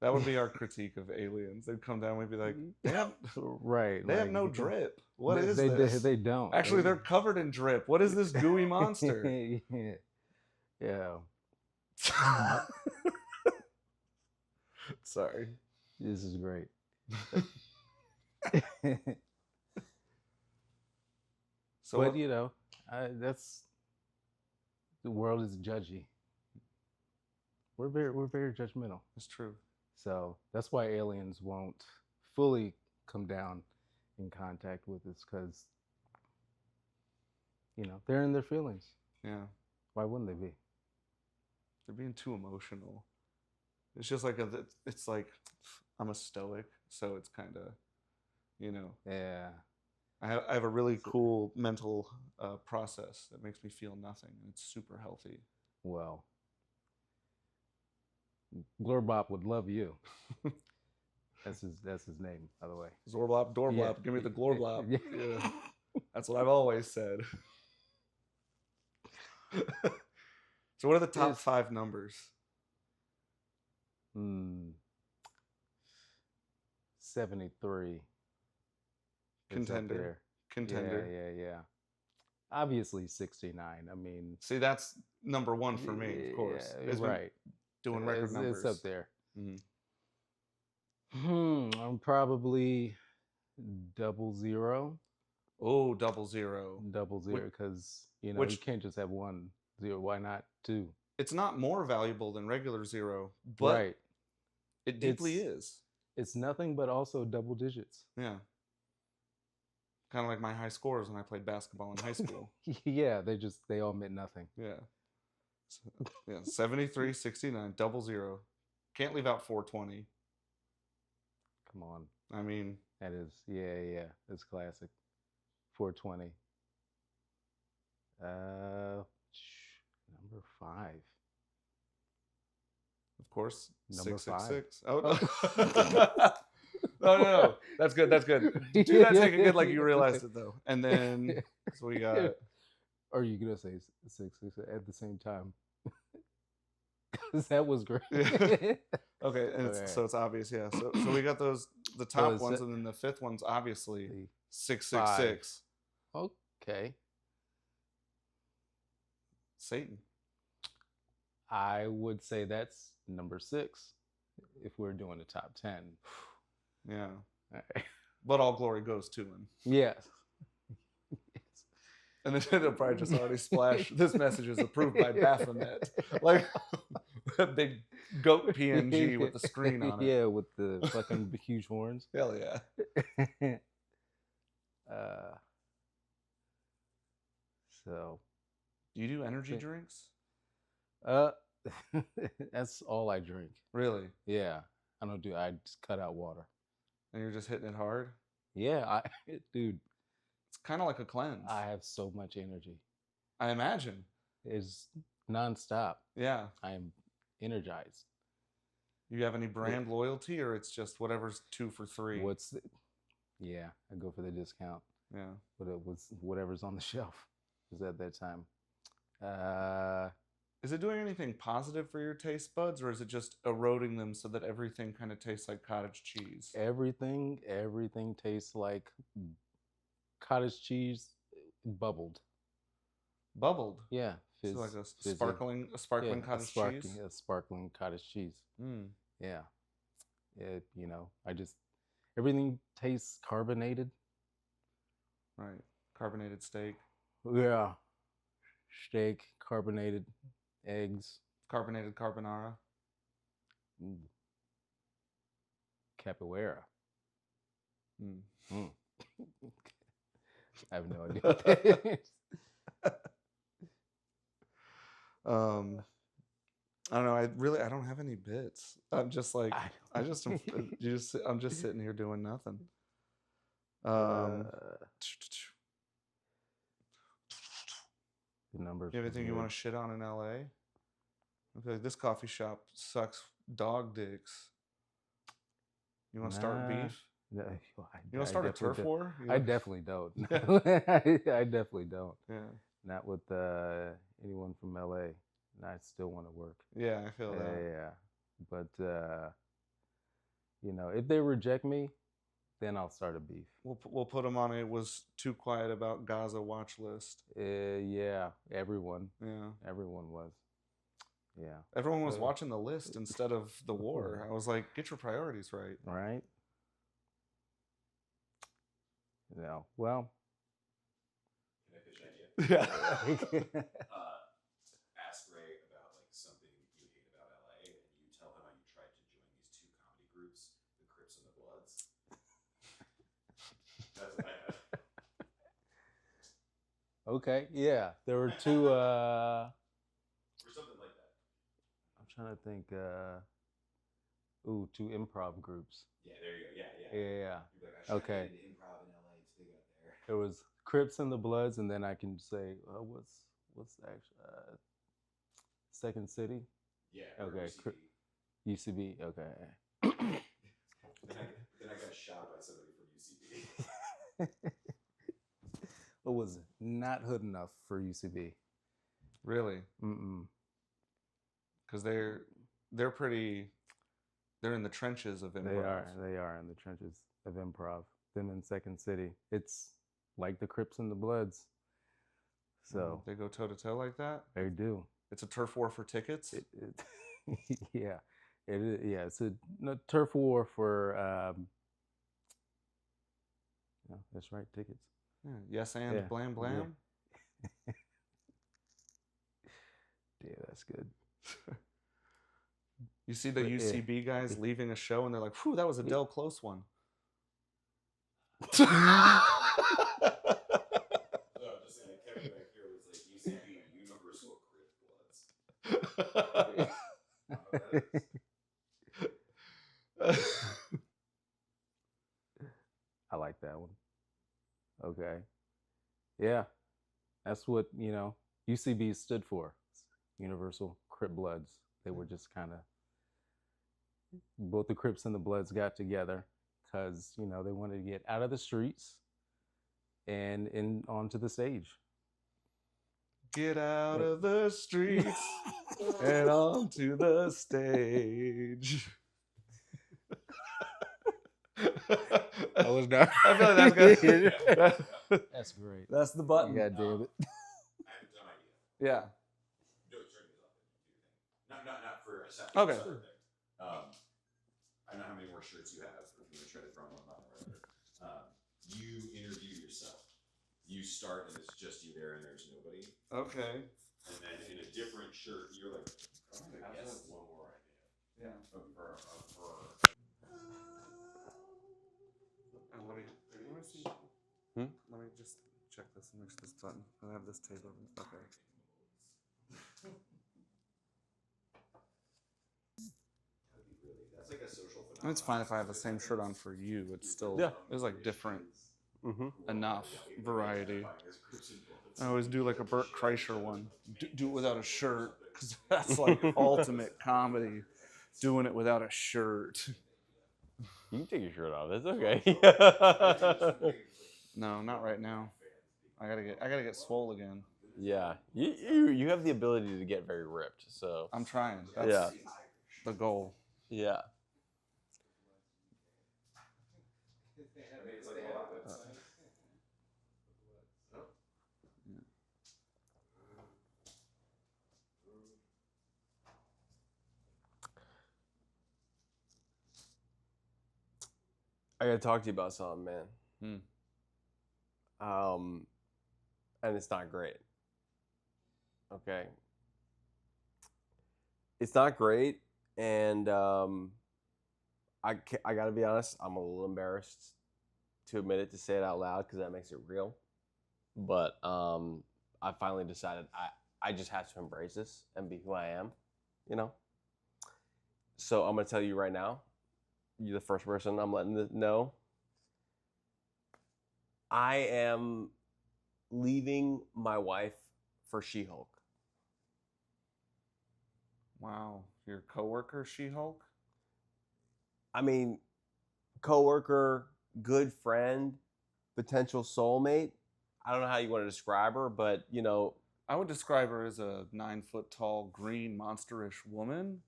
That would be our critique of aliens. They'd come down, we'd be like, they have, Right. they have like, no drip. What they, is they, this? They don't. Actually, they're covered in drip. What is this gooey monster? yeah. Yeah. Sorry. This is great. So but what- you know, that's the world is judgy. We're very judgmental. it's true. So that's why aliens won't fully come down in contact with us, because you know they're in their feelings. Yeah. Why wouldn't they be? They're being too emotional. It's just like it's like I'm a stoic, so it's kind of, you know, Yeah. I have a really cool mental process that makes me feel nothing. And it's super healthy. Well, Glorbop would love you. That's his name, by the way. Zorblop, Dorblop, Yeah. give me the Glorblop. Yeah. Yeah. That's what I've always said. So what are the top It's- 5 numbers? 73. It's up Contender. there. Contender. Yeah. Obviously 69. I mean, See, that's number 1 for me, of course. yeah, It's been right. doing record it's, numbers. It's up there. Mhm. I'm probably 00. Oh, 00. 00, because you know which- you can't just have 1 0. Why not 2? It's not more valuable than regular 0, but Right. it deeply is. It's nothing but also double digits. Yeah. Kind of like my high scores when I played basketball in high school. Yeah, they all meant nothing. Yeah. So, yeah, 73, 69, 00. Can't leave out 420. Come on. I mean, That is, yeah, it's classic. 420. Number 5. of course, Number 666. Oh, no. That's good. That's good. Do not take it good like you realized it, though. And then, so we got, Or you gonna say 6 at the same time? 'Cause that was great. Yeah. okay, and Okay. so it's obvious, yeah. So we got the top is ones, it- and then the 5th one's obviously The 666. Okay. Satan. I would say that's number 6 if we're doing the top 10. Yeah. Alright. But all glory goes to him. Yes. And then it'll probably just already splash. This message is approved by Baphomet. Like a big goat PNG with the screen on it. Yeah, with the fucking huge horns. Hell yeah. So, Do you do energy Okay. drinks? that's all I drink. Really? Yeah, I just cut out water. And you're just hitting it hard? Yeah, dude, It's kind of like a cleanse. I have so much energy. I imagine. It's nonstop. Yeah. I am energized. You have any brand loyalty, or it's just whatever's 2 for 3? Yeah, I go for the discount, Yeah. but it was whatever's on the shelf was at that time. Is it doing anything positive for your taste buds, or is it just eroding them so that everything kind of tastes like cottage cheese? Everything tastes like cottage cheese bubbled. Bubbled. Yeah, So like a fizzy. sparkling Yeah, cottage cheese. a sparkling cottage cheese. Mm. Yeah, everything tastes carbonated. Right. Carbonated steak, Yeah, steak, carbonated eggs, carbonated carbonara. capoeira. Mm. I have no idea. What that is. I don't know. I don't have any bits. I'm just like I'm just sitting here doing nothing. The numbers. You have anything you want to shit on in LA? I feel like this coffee shop sucks dog dicks. You want to start Nah, beef? no, You want to start a turf war? I definitely don't. I definitely don't. Yeah. Not with anyone from LA. And I still want to work. Yeah, I feel that. Yeah. But you know, if they reject me, then I'll start a beef. We'll put them on. It was too quiet about Gaza watch list. Yeah, everyone Yeah. was. Yeah. Everyone was watching the list instead of the war. I was like, get your priorities right. Right. No. Well. Can I pitch an idea? Yeah. Ask Ray about like something you hate about LA, and you tell him how you tried to join these two comedy groups, the Crips and the Bloods. That's what I had. Okay. Yeah. There were two. Or something like that. I'm trying to think. Two improv groups. Yeah, there you go. Yeah. Yeah. You'd be like, I tried Okay. to get into improv in LA. It's big out there. There was Crips and the Bloods, and then I can say, what's actually Second City, Yeah. Okay, UCB. UCB. Okay. Then I got shot by somebody from UCB. It was not hood enough for UCB. Really? Mm-mm. Because they're pretty. They're in the trenches of improv. They are in the trenches of improv. Them in Second City. It's like the Crips and the Bloods. So they go toe to toe like that. they do. It's a turf war for tickets. Yeah, it is. Yeah, it's a turf war for. That's right, tickets. Yeah. Yes and Yeah. blam blam. Yeah, that's good. You see the But, yeah. UCB guys leaving a show and they're like, "Whew, that was a Del close one." Just saying, Kevin back here was like UCB, Universal Crip Bloods. I like that one. Okay. Yeah. That's what, UCB stood for. Universal Crip Bloods. They were just kind of, both the Crips and the Bloods got together because, they wanted to get out of the streets and onto the stage. Get out of the streets and onto the stage. I was not. I feel like that's good. That's great. That's the button. God damn it. I have a dumb idea. Yeah. No, turn these off. Not for a second. Okay. Separate thing. I don't know how many more shirts you have. If you want to try to throw them on or whatever. You interview yourself. You start and it's just you there and there's nobody. Okay. And then in a different shirt, you're like, oh, I yes. have one more idea. Yeah. For Let me see. Let me just check this and mix this button. I have this table. Okay. That's like a social phenomenon. It's fine if I have the same shirt on for you. It's still it's like different enough variety. I always do like a Burt Kreischer one. Do it without a shirt because that's like ultimate comedy. Doing it without a shirt. You can take your shirt off. That's okay. No, not right now. I gotta get swole again. Yeah, you have the ability to get very ripped. So I'm trying. That's yeah, the goal. yeah. I gotta talk to you about something, man. And it's not great. Okay. It's not great, and I gotta be honest. I'm a little embarrassed to admit it, to say it out loud, because that makes it real. But I finally decided I just have to embrace this and be who I am, So I'm gonna tell you right now. You're the first person I'm letting know. I am leaving my wife for She-Hulk. Wow. Your coworker, She-Hulk? I mean, coworker, good friend, potential soulmate. I don't know how you want to describe her, but you know, I would describe her as a 9-foot tall, green, monsterish woman.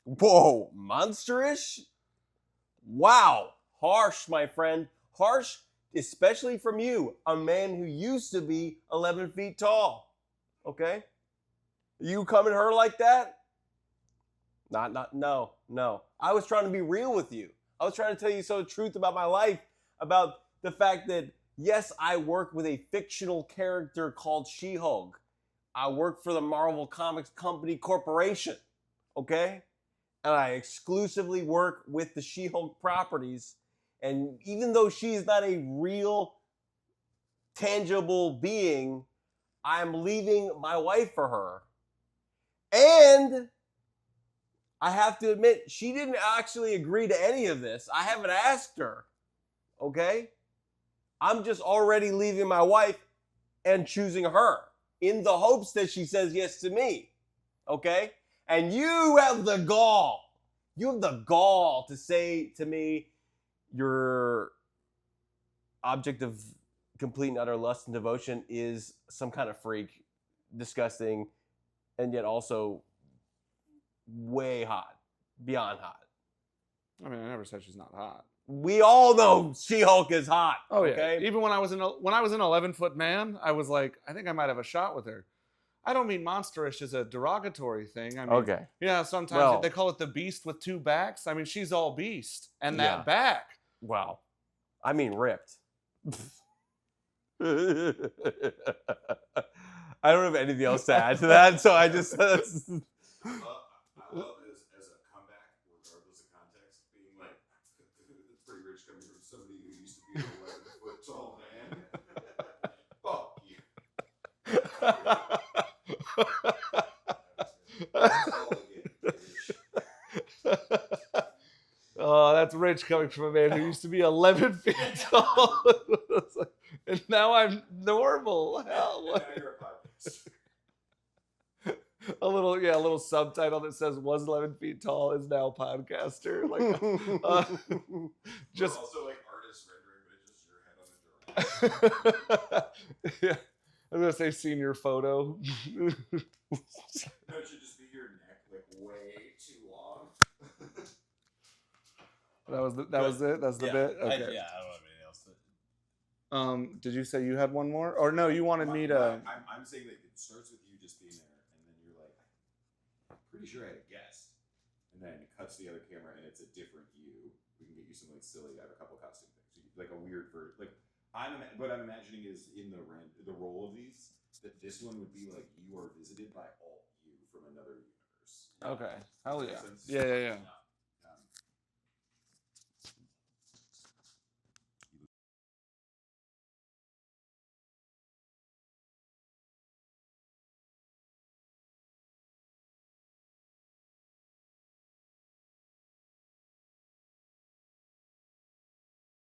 whoa, monsterish? Wow, harsh, my friend. Harsh, especially from you, a man who used to be 11 feet tall. Okay? You come at her like that? No. I was trying to be real with you. I was trying to tell you some truth about my life, about the fact that, yes, I work with a fictional character called She-Hulk. I work for the Marvel Comics Company Corporation, okay? And I exclusively work with the She-Hulk properties. And even though she is not a real, tangible being, I'm leaving my wife for her. And I have to admit, she didn't actually agree to any of this. I haven't asked her, okay? I'm just already leaving my wife and choosing her in the hopes that she says yes to me, okay? And you have the gall. You have the gall to say to me your object of complete and utter lust and devotion is some kind of freak, disgusting, and yet also way hot, beyond hot. I mean, I never said she's not hot. We all know She-Hulk is hot. Oh yeah. Okay? Even when I was an 11-foot man, I was like, I think I might have a shot with her. I don't mean monsterish as a derogatory thing. I mean, Okay. yeah, sometimes Well- they call it the beast with two backs. I mean, she's all beast and that Yeah. back. Wow. I mean, ripped. I don't have anything else to add to that, so I just. I love as a comeback, regardless of context, being like, it's pretty rich coming from somebody who used to be an 11-foot tall man. Fuck you. That's all I get, bitch. Oh, that's rich coming from a man who used to be 11 feet tall. And now I'm normal. Hell, And what? now you're a podcaster. A little subtitle that says was 11 feet tall is now podcaster. Like, just We're also like artists rendering, but it's just your head on a giraffe. yeah. I'm gonna say senior photo. No, it should just be your neck like way too long. that was it. That's the bit. Okay. I don't have anything else. Did you say you had one more, or no? You wanted me to? I'm saying that it starts with you just being there, and then you're like, I'm pretty sure I had a guest, and then it cuts to the other camera, and it's a different you. We can get you something silly. I have a couple costume things, like a weird version. Like what I'm imagining is in the role of these, that this one would be like you are visited by all you from another universe. Okay. Hell Does that yeah. make sense? Yeah.